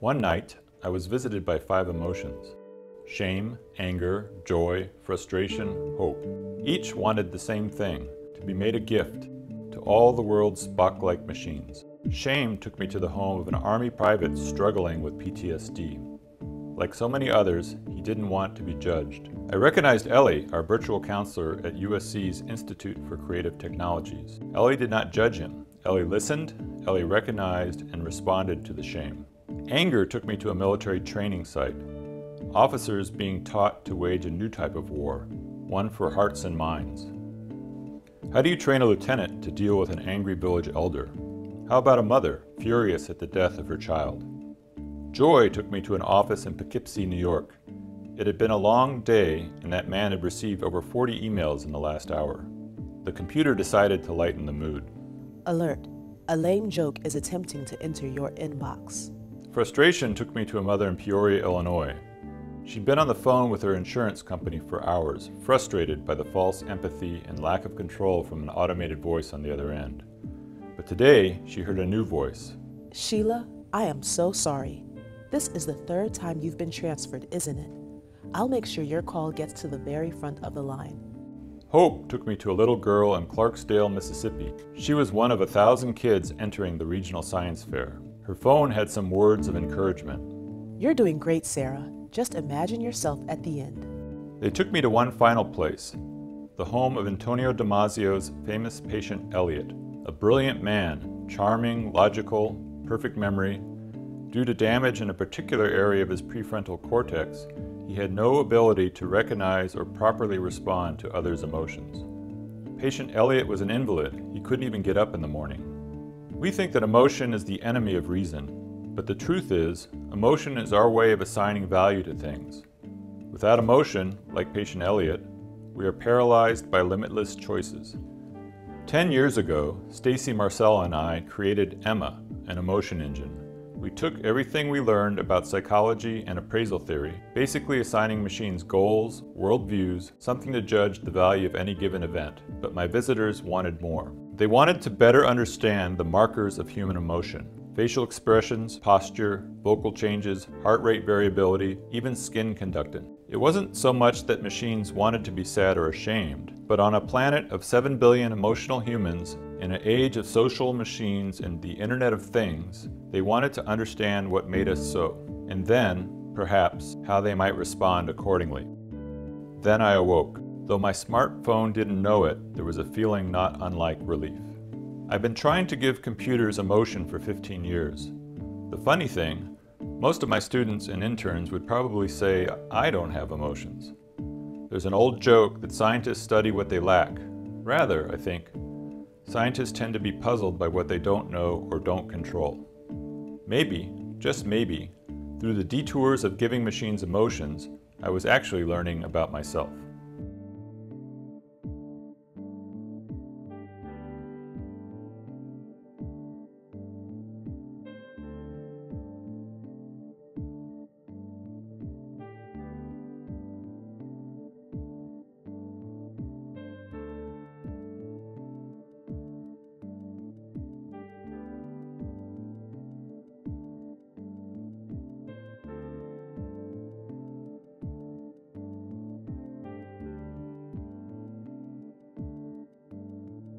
One night, I was visited by 5 emotions: shame, anger, joy, frustration, hope. Each wanted the same thing: to be made a gift to all the world's Spock-like machines. Shame took me to the home of an Army private struggling with PTSD. Like so many others, he didn't want to be judged. I recognized Ellie, our virtual counselor at USC's Institute for Creative Technologies. Ellie did not judge him. Ellie listened, Ellie recognized, and responded to the shame. Anger took me to a military training site. Officers being taught to wage a new type of war, one for hearts and minds. How do you train a lieutenant to deal with an angry village elder? How about a mother furious at the death of her child? Joy took me to an office in Poughkeepsie, New York. It had been a long day, and that man had received over 40 emails in the last hour. The computer decided to lighten the mood. Alert. A lame joke is attempting to enter your inbox. Frustration took me to a mother in Peoria, Illinois. She'd been on the phone with her insurance company for hours, frustrated by the false empathy and lack of control from an automated voice on the other end. But today, she heard a new voice. Sheila, I am so sorry. This is the 3rd time you've been transferred, isn't it? I'll make sure your call gets to the very front of the line. Hope took me to a little girl in Clarksdale, Mississippi. She was one of 1,000 kids entering the regional science fair. Her phone had some words of encouragement. You're doing great, Sarah. Just imagine yourself at the end. They took me to one final place, the home of Antonio Damasio's famous patient Elliot, a brilliant man, charming, logical, perfect memory. Due to damage in a particular area of his prefrontal cortex, he had no ability to recognize or properly respond to others' emotions. Patient Elliot was an invalid. He couldn't even get up in the morning. We think that emotion is the enemy of reason, but the truth is, emotion is our way of assigning value to things. Without emotion, like patient Elliot, we are paralyzed by limitless choices. 10 years ago, Stacy Marsella and I created Emma, an emotion engine. We took everything we learned about psychology and appraisal theory, basically assigning machines goals, worldviews, something to judge the value of any given event. But my visitors wanted more. They wanted to better understand the markers of human emotion: facial expressions, posture, vocal changes, heart rate variability, even skin conductance. It wasn't so much that machines wanted to be sad or ashamed, but on a planet of 7 billion emotional humans, in an age of social machines and the Internet of Things, they wanted to understand what made us so, and then, perhaps, how they might respond accordingly. Then I awoke. Though my smartphone didn't know it, there was a feeling not unlike relief. I've been trying to give computers emotion for 15 years. The funny thing, most of my students and interns would probably say I don't have emotions. There's an old joke that scientists study what they lack. Rather, I think, scientists tend to be puzzled by what they don't know or don't control. Maybe, just maybe, through the detours of giving machines emotions, I was actually learning about myself.